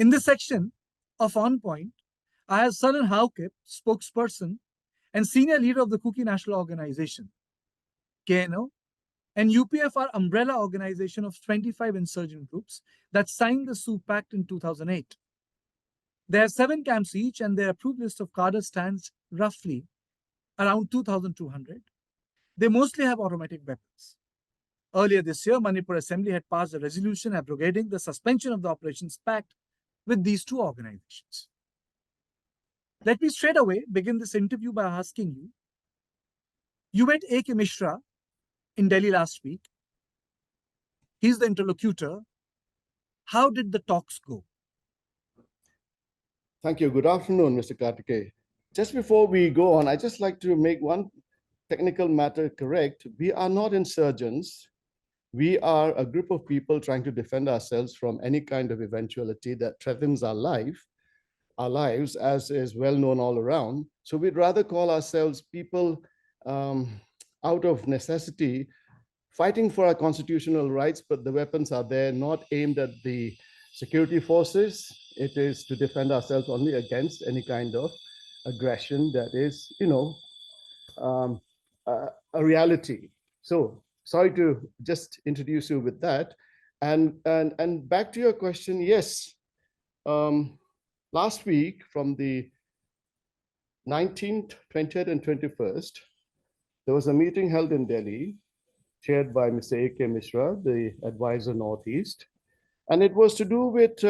In this section of On Point, I have Seilen Haokip, spokesperson and senior leader of the KUKI National Organization, KNO, and UPF are umbrella organization of 25 insurgent groups that signed the SoO Pact in 2008. They have 7 camps each, and their approved list of cadres stands roughly around 2,200. They mostly have automatic weapons. Earlier this year, Manipur Assembly had passed a resolution abrogating the suspension of the Operations Pact with these 2 organizations. Let me straight away begin this interview by asking you, you met A.K. Mishra in Delhi last week. He's the interlocutor. How did the talks go? Thank you. Good afternoon, Mr. Kartikeya. Just before we go on, I'd just like to make one technical matter correct. We are not insurgents. We are a group of people trying to defend ourselves from any kind of eventuality that threatens our lives, as is well known all around. So we'd rather call ourselves people out of necessity, fighting for our constitutional rights, but the weapons are there, not aimed at the security forces. It is to defend ourselves only against any kind of aggression that is, a reality. So sorry to just introduce you with that. And back to your question, yes. Last week, from the 19th, 20th, and 21st, there was a meeting held in Delhi, chaired by Mr. A.K. Mishra, the advisor Northeast. And it was to do with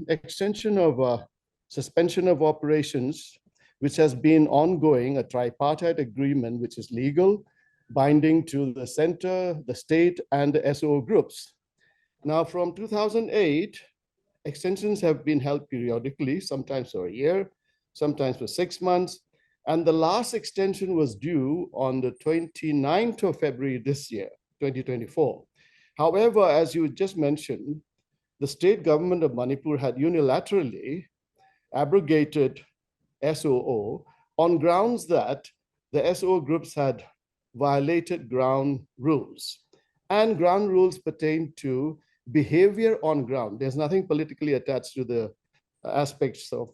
extension of suspension of operations, which has been ongoing, a tripartite agreement, which is legal, binding to the center, the state, and the SoO groups. Now, from 2008, extensions have been held periodically, sometimes for a year, sometimes for 6 months. And the last extension was due on the 29th of February this year, 2024. However, as you just mentioned, the state government of Manipur had unilaterally abrogated SoO on grounds that the SoO groups had violated ground rules. And ground rules pertain to behavior on ground. There's nothing politically attached to the aspects of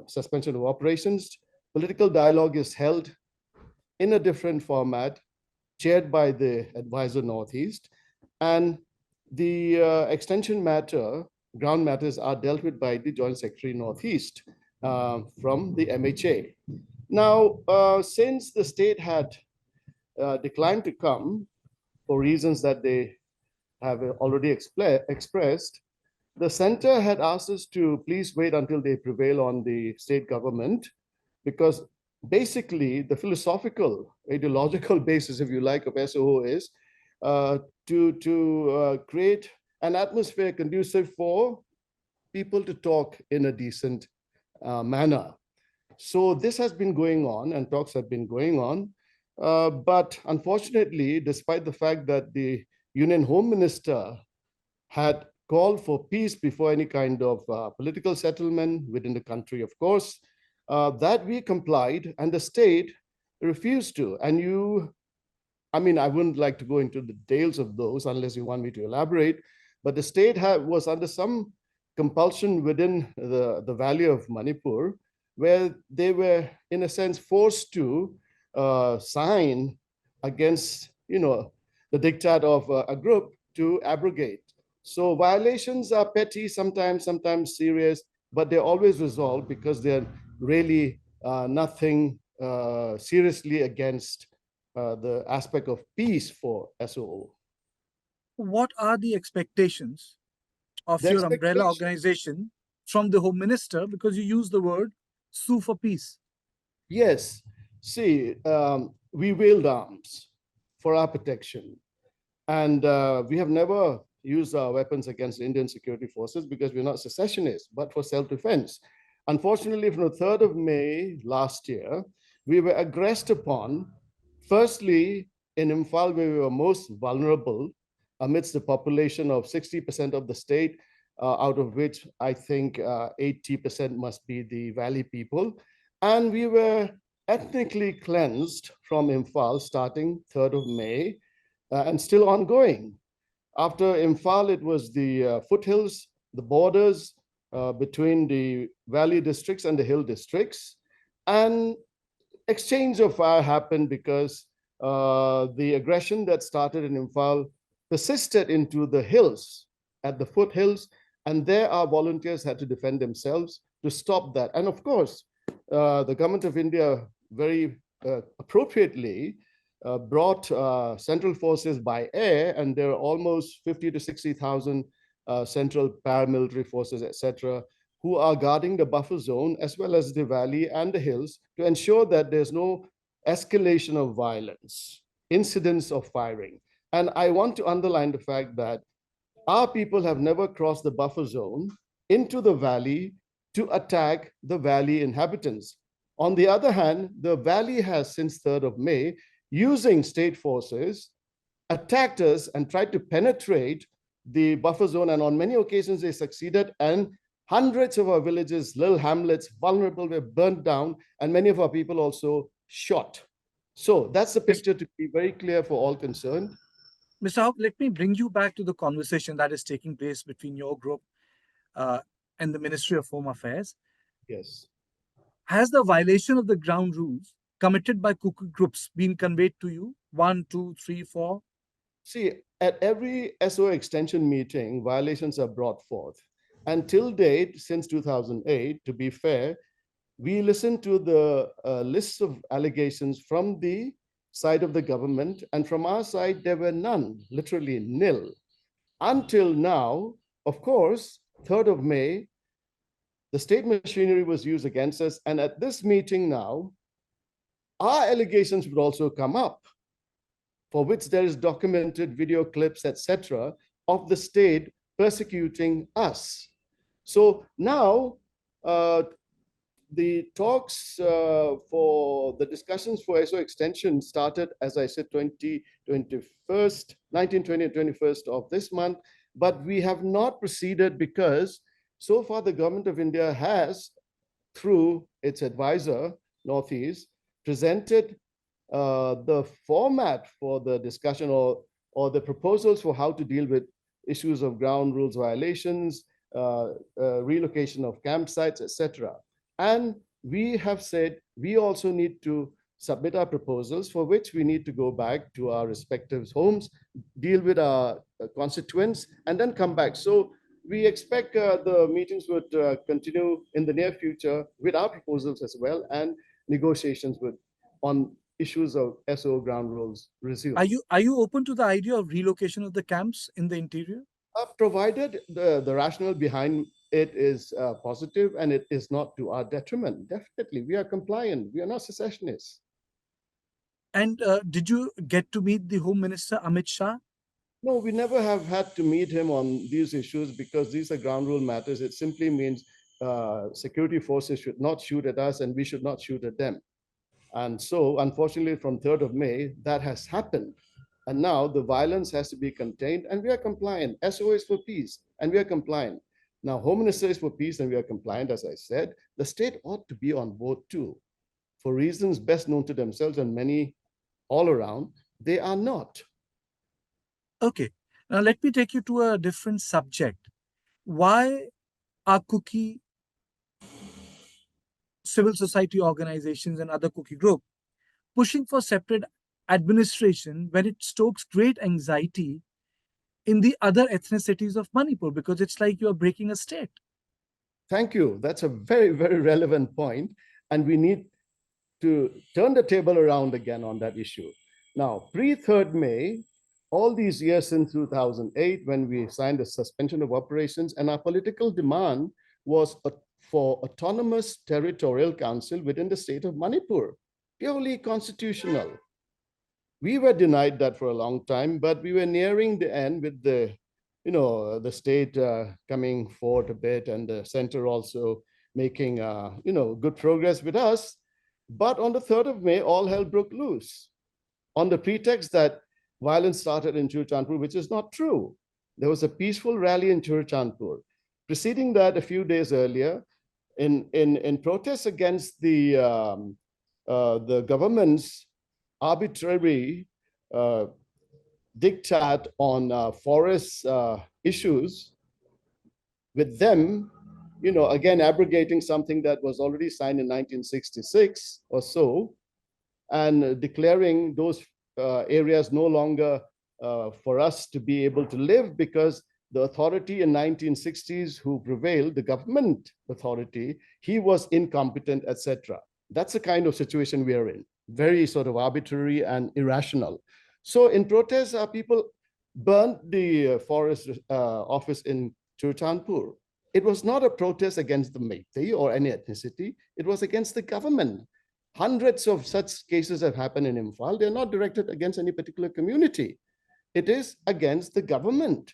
suspension of operations. Political dialogue is held in a different format, chaired by the advisor Northeast, and the extension matter, ground matters are dealt with by the Joint Secretary Northeast from the MHA. Now, since the state had declined to come for reasons that they have already expressed, the center had asked us to please wait until they prevail on the state government, because basically the philosophical, ideological basis, if you like, of SoO is to create an atmosphere conducive for people to talk in a decent manner. So this has been going on, and talks have been going on. But unfortunately, despite the fact that the Union Home Minister had called for peace before any kind of political settlement within the country, of course, that we complied, and the state refused to. And I wouldn't like to go into the details of those unless you want me to elaborate, but the state was under some compulsion within the Valley of Manipur, where they were, in a sense, forced to sign against, the diktat of a group to abrogate. So violations are petty, sometimes serious, but they're always resolved because they're really nothing seriously against the aspect of peace for SoO. What are the expectations of your umbrella organization from the Home Minister, because you use the word sue for peace? Yes. See, we wield arms for our protection. And we have never used our weapons against Indian security forces because we're not secessionists, but for self-defense. Unfortunately, from the 3rd of May last year, we were aggressed upon, firstly, in Imphal, where we were most vulnerable amidst the population of 60% of the state, out of which I think 80% must be the valley people. And we were ethnically cleansed from Imphal starting 3rd of May and still ongoing. After Imphal, it was the foothills, the borders, between the valley districts and the hill districts. And exchange of fire happened because the aggression that started in Imphal persisted into the hills, at the foothills, and there our volunteers had to defend themselves to stop that. And of course, the government of India very appropriately brought central forces by air, and there are almost 50 to 60,000 central paramilitary forces, etc., who are guarding the buffer zone as well as the valley and the hills to ensure that there's no escalation of violence, incidents of firing. And I want to underline the fact that our people have never crossed the buffer zone into the valley to attack the valley inhabitants. On the other hand, the valley has since 3rd of May, using state forces, attacked us and tried to penetrate the buffer zone. And on many occasions they succeeded, and hundreds of our villages, little hamlets, vulnerable, were burnt down, and many of our people also shot. So that's the picture, to be very clear for all concerned. Mr. Haokip, let me bring you back to the conversation that is taking place between your group and the Ministry of Home Affairs. Yes. Has the violation of the ground rules committed by KUKI groups been conveyed to you? 1, 2, 3, 4? See, at every SoO extension meeting, violations are brought forth. Until date, since 2008, to be fair, we listened to the lists of allegations from the side of the government, and from our side, there were none, literally nil. Until now, of course, 3rd of May, the state machinery was used against us, and at this meeting now, our allegations would also come up, for which there is documented video clips, etc., of the state persecuting us. So now, the talks for the discussions for SoO extension started, as I said, 19, 20, and 21st of this month, but we have not proceeded because so far the government of India has, through its advisor, Northeast, presented the format for the discussion or the proposals for how to deal with issues of ground rules violations, relocation of campsites, etc. And we have said we also need to submit our proposals, for which we need to go back to our respective homes, deal with our constituents, and then come back. So we expect the meetings would continue in the near future with our proposals as well, and negotiations would on issues of SoO ground rules resume. Are you open to the idea of relocation of the camps in the interior? Provided the rationale behind it is positive and it is not to our detriment. Definitely, we are compliant. We are not secessionists. And did you get to meet the Home Minister, Amit Shah? No, we never have had to meet him on these issues because these are ground rule matters. It simply means security forces should not shoot at us and we should not shoot at them. And so, unfortunately, from 3rd of May, that has happened. And now the violence has to be contained, and we are compliant. SoO is for peace, and we are compliant. Now, Home Minister is for peace, and we are compliant, as I said. The state ought to be on board too. For reasons best known to themselves and many all around, they are not. Okay. Now, let me take you to a different subject. Why are KUKI, civil society organizations, and other KUKI groups pushing for separate administration when it stokes great anxiety in the other ethnicities of Manipur? Because it's like you're breaking a state. Thank you. That's a very, very relevant point. And we need to turn the table around again on that issue. Now, pre-3rd May, all these years since 2008, when we signed a suspension of operations, and our political demand was for autonomous territorial council within the state of Manipur, purely constitutional. We were denied that for a long time, but we were nearing the end with the, the state coming forward a bit and the center also making, good progress with us. But on the 3rd of May, all hell broke loose on the pretext that violence started in Churachandpur, which is not true. There was a peaceful rally in Churachandpur. Preceding that, a few days earlier, in protest against the government's arbitrary diktat on forest issues, with them again, abrogating something that was already signed in 1966 or so, and declaring those areas no longer for us to be able to live, because the authority in 1960s who prevailed, the government authority, he was incompetent, etc. That's the kind of situation we are in. Very sort of arbitrary and irrational. So in protest, people burned the forest office in Churchandpur. It was not a protest against the Meitei or any ethnicity. It was against the government. Hundreds of such cases have happened in Imphal. They're not directed against any particular community. It is against the government.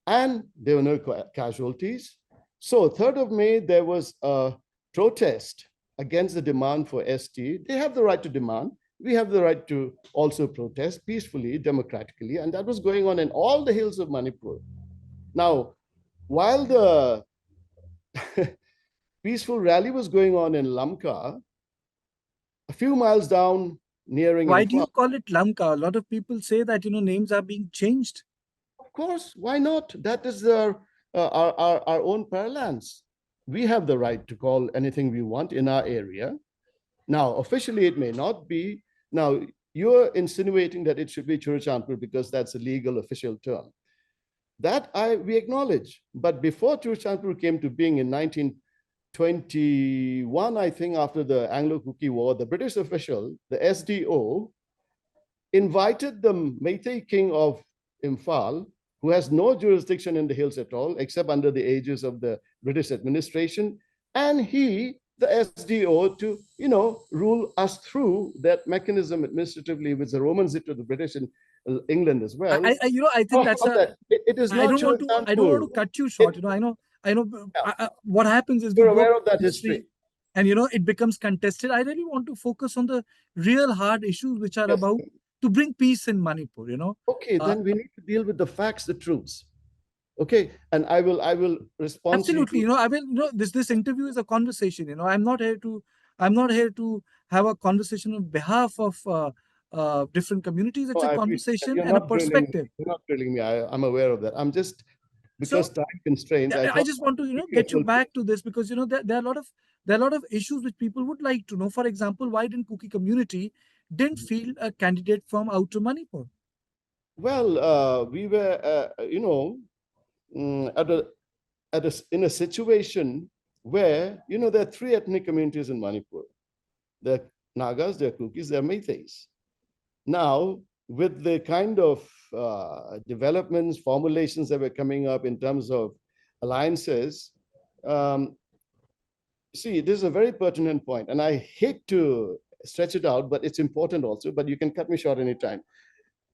And there were no casualties. So 3rd of May, there was a protest against the demand for ST. They have the right to demand. We have the right to also protest peacefully, democratically. And that was going on in all the hills of Manipur. Now, while the peaceful rally was going on in Lamka, a few miles down, nearing Why do you Imphal, call it Lamka? A lot of people say that, names are being changed. of course, why not? That is our own parlance. We have the right to call anything we want in our area. Now, officially, it may not be. Now, you're insinuating that it should be Churchandpur because that's a legal official term. That we acknowledge. But before Churchandpur came to being in 1921, I think, after the Anglo-Kuki War, the British official, the SDO, invited the Meitei king of Imphal, who has no jurisdiction in the hills at all, except under the aegis of the British administration, and he, the SDO, to rule us through that mechanism administratively, with the Romans it to the British in England as well. I think that's it is not. I don't want to cut you short. I know. What happens is you're aware of that history, and it becomes contested. I really want to focus on the real hard issues which are about to bring peace in Manipur. Okay, then we need to deal with the facts, the truths. Okay, and I will respond. Absolutely, I will. This interview is a conversation. I'm not here to have a conversation on behalf of different communities. It's a conversation and a perspective. You're not drilling me. I'm aware of that. I'm just, because time constraints. I just want to get you back to this, because there are a lot of issues which people would like to know. For example, why didn't Kuki community didn't field a candidate from Outer Manipur? Well, we were in a situation where there are 3 ethnic communities in Manipur. There are Nagas, there are Kukis, there are Meiteis. Now, with the kind of developments, formulations that were coming up in terms of alliances, see, this is a very pertinent point, and I hate to stretch it out, but it's important also, but you can cut me short anytime.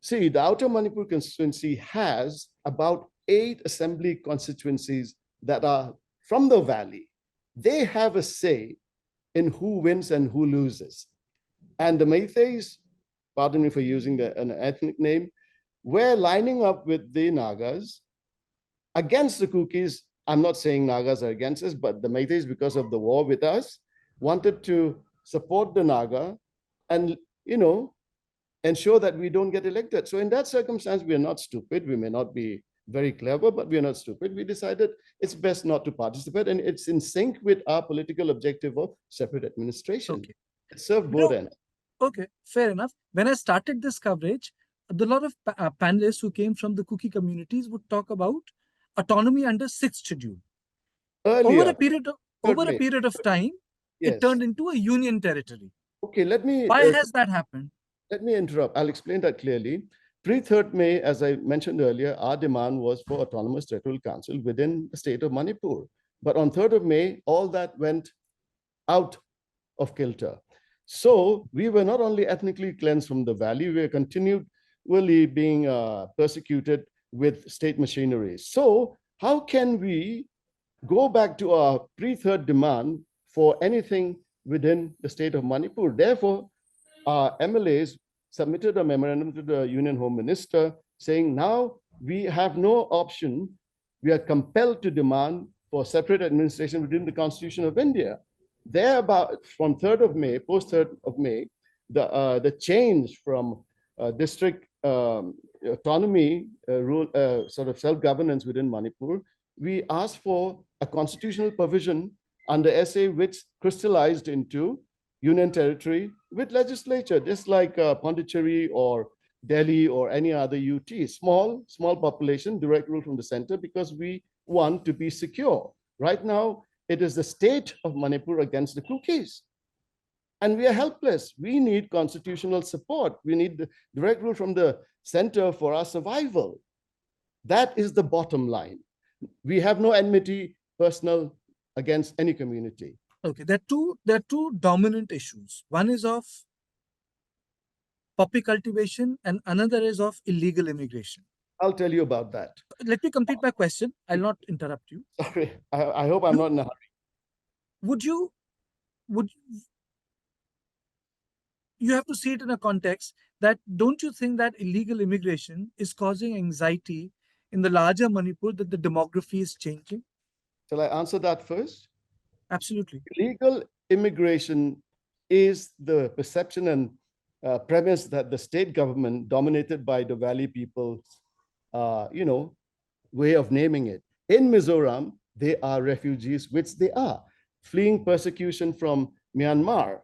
See, the Outer Manipur constituency has about 8 assembly constituencies that are from the valley. They have a say in who wins and who loses. And the Meiteis, pardon me for using an ethnic name, were lining up with the Nagas against the Kukis. I'm not saying Nagas are against us, but the Meiteis, because of the war with us, wanted to support the Naga and, ensure that we don't get elected. So in that circumstance, we are not stupid. We may not be very clever, but we are not stupid. We decided it's best not to participate, and it's in sync with our political objective of separate administration. Okay. It served both ends. Okay, fair enough. When I started this coverage, a lot of panelists who came from the Kuki communities would talk about autonomy under 6th schedule. Earlier, over a period of time, it turned into a union territory. Okay, why has that happened? Let me interrupt. I'll explain that clearly. Pre-3rd May, as I mentioned earlier, our demand was for autonomous territorial council within the state of Manipur. But on 3rd of May, all that went out of kilter. So we were not only ethnically cleansed from the valley, we were continually being persecuted with state machinery. So how can we go back to our pre-3rd demand for anything within the state of Manipur? Therefore, our MLAs submitted a memorandum to the Union Home Minister saying, now we have no option. We are compelled to demand for separate administration within the Constitution of India. Thereabout, from 3rd of May, post 3rd of May, the change from district autonomy, sort of self-governance within Manipur, we asked for a constitutional provision under SA which crystallized into union territory with legislature, just like Pondicherry or Delhi or any other UT, small population, direct rule from the center, because we want to be secure. Right now, it is the state of Manipur against the kukis. And we are helpless. We need constitutional support. We need the direct rule from the center for our survival. That is the bottom line. We have no enmity personal against any community. Okay, there are two dominant issues. One is of poppy cultivation and another is of illegal immigration. I'll tell you about that. Let me complete my question. I'll not interrupt you. Sorry, I hope I'm not in a hurry. Would you have to see it in a context that don't you think that illegal immigration is causing anxiety in the larger Manipur, that the demography is changing? Shall I answer that first? Absolutely. Illegal immigration is the perception and premise that the state government, dominated by the Valley people, way of naming it. In Mizoram, they are refugees, which they are, fleeing persecution from Myanmar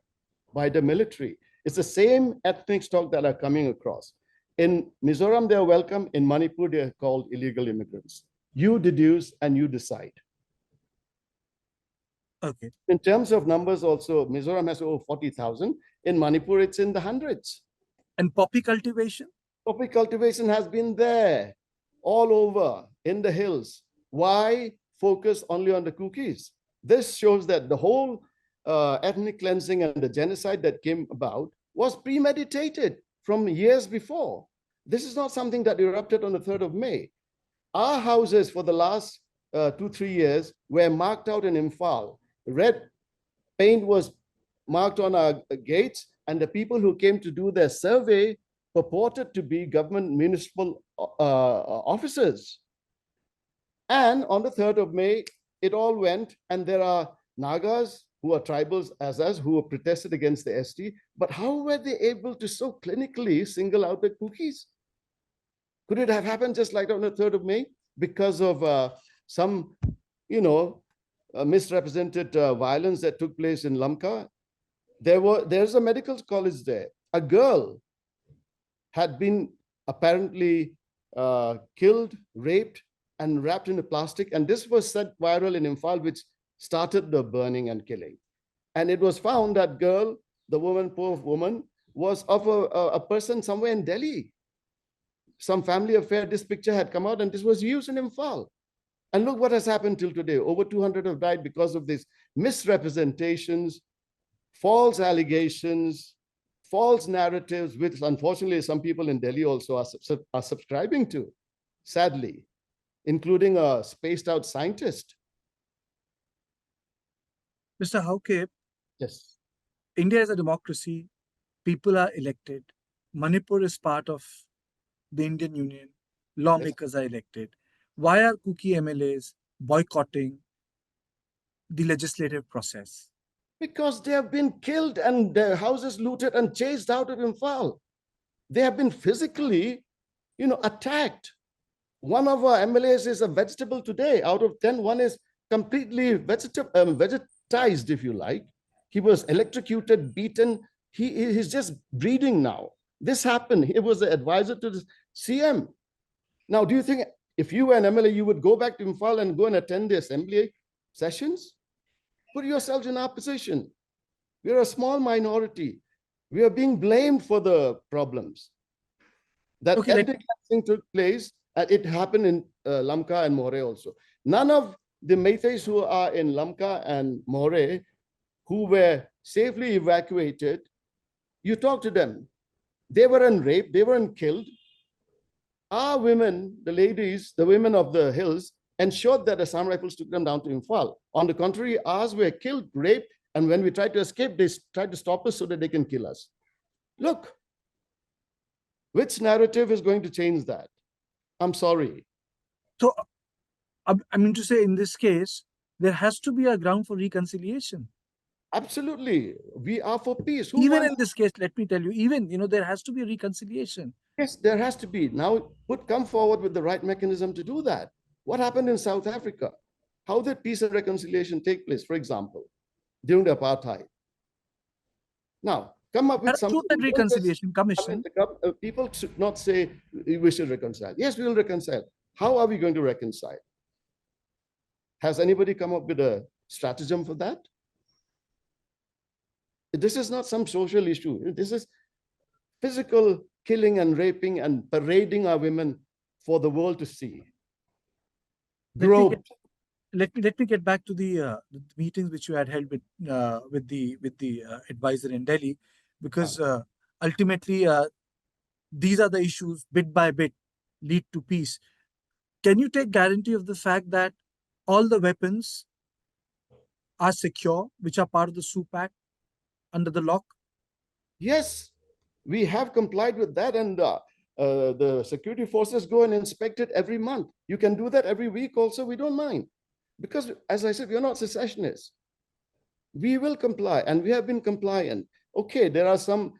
by the military. It's the same ethnic stock that are coming across. In Mizoram, they're welcome. In Manipur, they're called illegal immigrants. You deduce and you decide. Okay. In terms of numbers also, Mizoram has over 40,000. In Manipur, it's in the hundreds. And poppy cultivation? Poppy cultivation has been there all over in the hills. Why focus only on the kukis? This shows that the whole ethnic cleansing and the genocide that came about was premeditated from years before. This is not something that erupted on the 3rd of May. Our houses for the last 2-3 years were marked out in Imphal. Red paint was marked on our gates, and the people who came to do their survey purported to be government municipal officers. And on the 3rd of May, it all went, and there are Nagas who are tribals as us who protested against the ST. But how were they able to so clinically single out the kukis? Could it have happened just like on the 3rd of May? Because of some, misrepresented violence that took place in Lamka? There's a medical college there. A girl had been apparently killed, raped, and wrapped in a plastic. And this was set viral in Imphal, which started the burning and killing. And it was found that girl, the woman, poor woman, was of a person somewhere in Delhi. Some family affair, this picture had come out, and this was used in Imphal. And look what has happened till today. Over 200 have died because of these misrepresentations, false allegations, false narratives, which unfortunately some people in Delhi also are subscribing to, sadly, including a spaced out scientist. Mr. Haokip, Yes. India is a democracy. People are elected. Manipur is part of the Indian Union. Lawmakers are elected. Why are Kuki MLAs boycotting the legislative process? Because they have been killed and their houses looted and chased out of Imphal. They have been physically, attacked. One of our MLAs is a vegetable today. Out of 10, one is completely vegetized, if you like. He was electrocuted, beaten. He's just breathing now. This happened. He was the advisor to the CM. Now, do you think if you were an MLA, you would go back to Imphal and go and attend the assembly sessions? Put yourselves in our position. We're a small minority. We are being blamed for the problems. That ethnic cleansing took place, and it happened in Lamka and More also. None of the Meiteis who are in Lamka and More, who were safely evacuated, you talk to them. They weren't raped, they weren't killed. Our women, the ladies, the women of the hills, ensured that the Assam Rifles took them down to Imphal. On the contrary, ours were killed, raped, and when we tried to escape, they tried to stop us so that they can kill us. Look, which narrative is going to change that? I'm sorry. So, I mean to say, in this case, there has to be a ground for reconciliation. Absolutely. We are for peace. Even in this case, let me tell you, there has to be a reconciliation. Yes, there has to be. Now, come forward with the right mechanism to do that. What happened in South Africa? How did peace and reconciliation take place, for example, during the apartheid? Now, come up with something. Truth and Reconciliation Commission. People should not say we should reconcile. Yes, we will reconcile. How are we going to reconcile? Has anybody come up with a stratagem for that? This is not some social issue. This is physical killing and raping and parading our women for the world to see. Let me get back to the meetings which you had held with the advisor in Delhi, because ultimately these are the issues bit by bit lead to peace. Can you take guarantee of the fact that all the weapons are secure, which are part of the SoO Pact under the lock? Yes, we have complied with that, and the security forces go and inspect it every month. You can do that every week also, we don't mind. Because, as I said, we are not secessionists. We will comply, and we have been compliant. Okay, there are some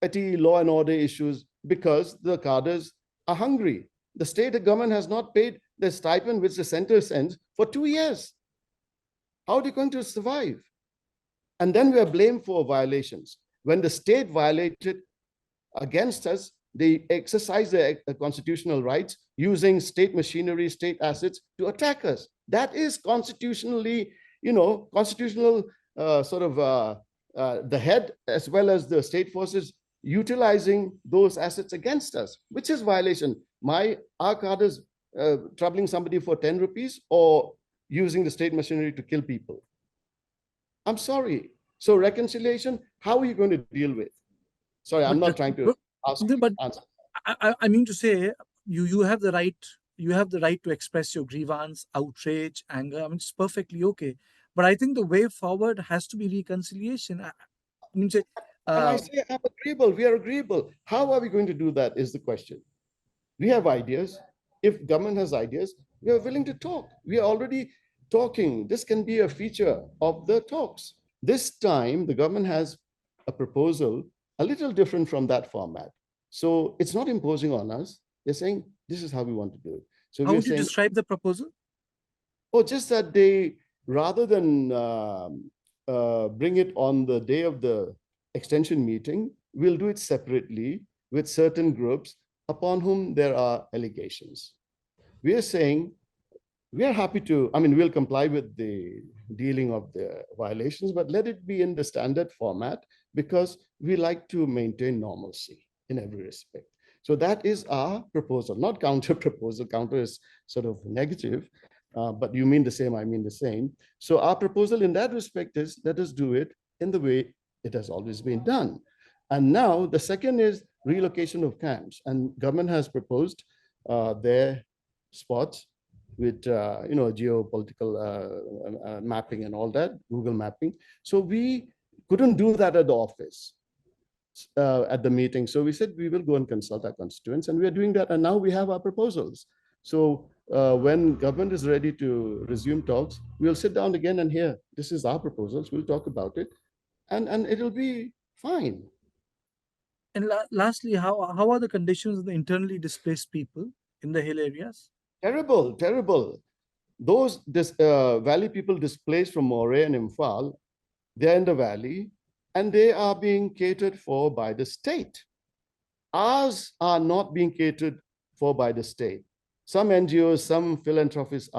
petty law and order issues because the cadres are hungry. The state government has not paid the stipend which the center sends for 2 years. How are they going to survive? And then we are blamed for violations. When the state violated against us, they exercise their constitutional rights using state machinery, state assets to attack us. That is constitutionally, constitutional the head as well as the state forces utilizing those assets against us, which is violation. Our cadres troubling somebody for 10 rupees or using the state machinery to kill people. I'm sorry. So reconciliation, how are you going to deal with? Sorry, I'm not trying to ask you to answer. I mean to say, you have the right. You have the right to express your grievance, outrage, anger. I mean, it's perfectly okay. But I think the way forward has to be reconciliation. And I say I'm agreeable. We are agreeable. How are we going to do that is the question. We have ideas. If government has ideas, we are willing to talk. We are already talking. This can be a feature of the talks. This time, the government has a proposal a little different from that format. So it's not imposing on us. They're saying, this is how we want to do it. So how would you describe the proposal? Oh, just that they, rather than bring it on the day of the extension meeting, we'll do it separately with certain groups upon whom there are allegations. We are saying, we are happy to, we'll comply with the dealing of the violations, but let it be in the standard format because we like to maintain normalcy in every respect. So that is our proposal, not counter proposal. Counter is sort of negative, but you mean the same, I mean the same. So our proposal in that respect is, let us do it in the way it has always been done. And now the second is relocation of camps. And government has proposed their spots with geopolitical mapping and all that, Google mapping. So we couldn't do that at the office. At the meeting. So we said we will go and consult our constituents, and we are doing that. And now we have our proposals. So when government is ready to resume talks, we'll sit down again and hear, this is our proposals. We'll talk about it, and it'll be fine. And lastly, how are the conditions of the internally displaced people in the hill areas? Terrible, terrible. Those valley people displaced from Moray and Imphal, they're in the valley, and they are being catered for by the state. Ours are not being catered for by the state. Some NGOs, some philanthropists,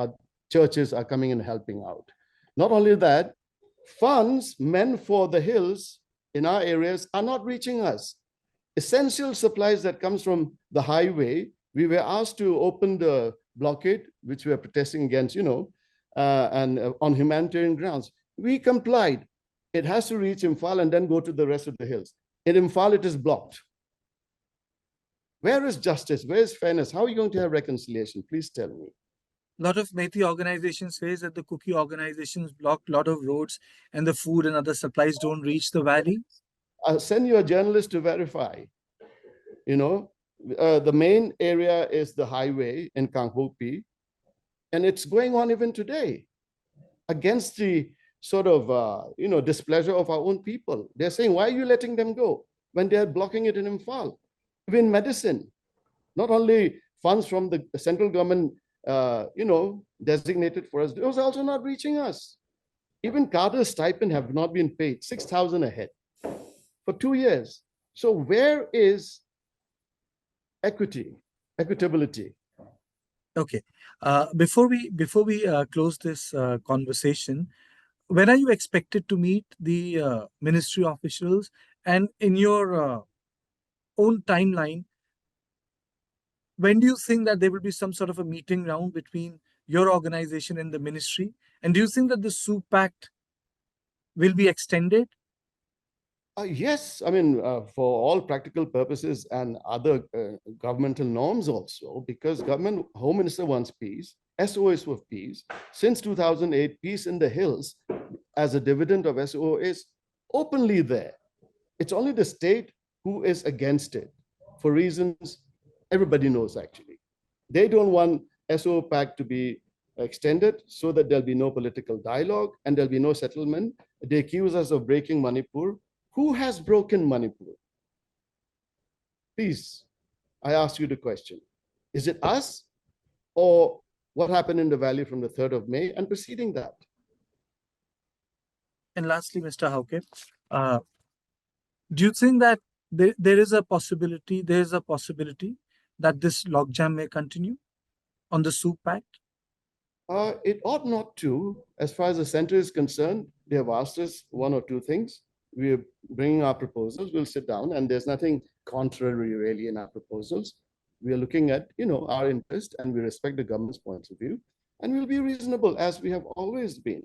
churches are coming and helping out. Not only that, funds meant for the hills in our areas are not reaching us. Essential supplies that comes from the highway, we were asked to open the blockade, which we are protesting against, and on humanitarian grounds. We complied. It has to reach Imphal and then go to the rest of the hills. In Imphal, it is blocked. Where is justice? Where is fairness? How are you going to have reconciliation? Please tell me. A lot of Methi organizations say that the Kuki organizations block a lot of roads and the food and other supplies don't reach the valley. I'll send you a journalist to verify. The main area is the highway in Kanghopi, and it's going on even today against the sort of, displeasure of our own people. They're saying, why are you letting them go when they're blocking it in Imphal? Even medicine, not only funds from the central government designated for us, those are also not reaching us. Even cadre stipend have not been paid, 6,000 a head for 2 years. So where is equitability? Okay. Before we close this conversation, when are you expected to meet the ministry officials? And in your own timeline, when do you think that there will be some sort of a meeting round between your organization and the ministry? And do you think that the SoO Pact will be extended? Yes, I mean, for all practical purposes and other governmental norms also, because government Home Minister wants peace, SOO is for peace. Since 2008, peace in the hills as a dividend of SOO is openly there. It's only the state who is against it for reasons everybody knows actually. They don't want SoO Pact to be extended so that there'll be no political dialogue and there'll be no settlement. They accuse us of breaking Manipur. Who has broken Manipur? Please, I ask you the question. Is it us or what happened in the valley from the 3rd of May and preceding that? And lastly, Mr. Haokip, do you think that there is a possibility that this logjam may continue on the SoO Pact? It ought not to. As far as the center is concerned, they have asked us one or two things. We are bringing our proposals. We'll sit down, and there's nothing contrary really in our proposals. We are looking at, our interest, and we respect the government's points of view, and we'll be reasonable as we have always been.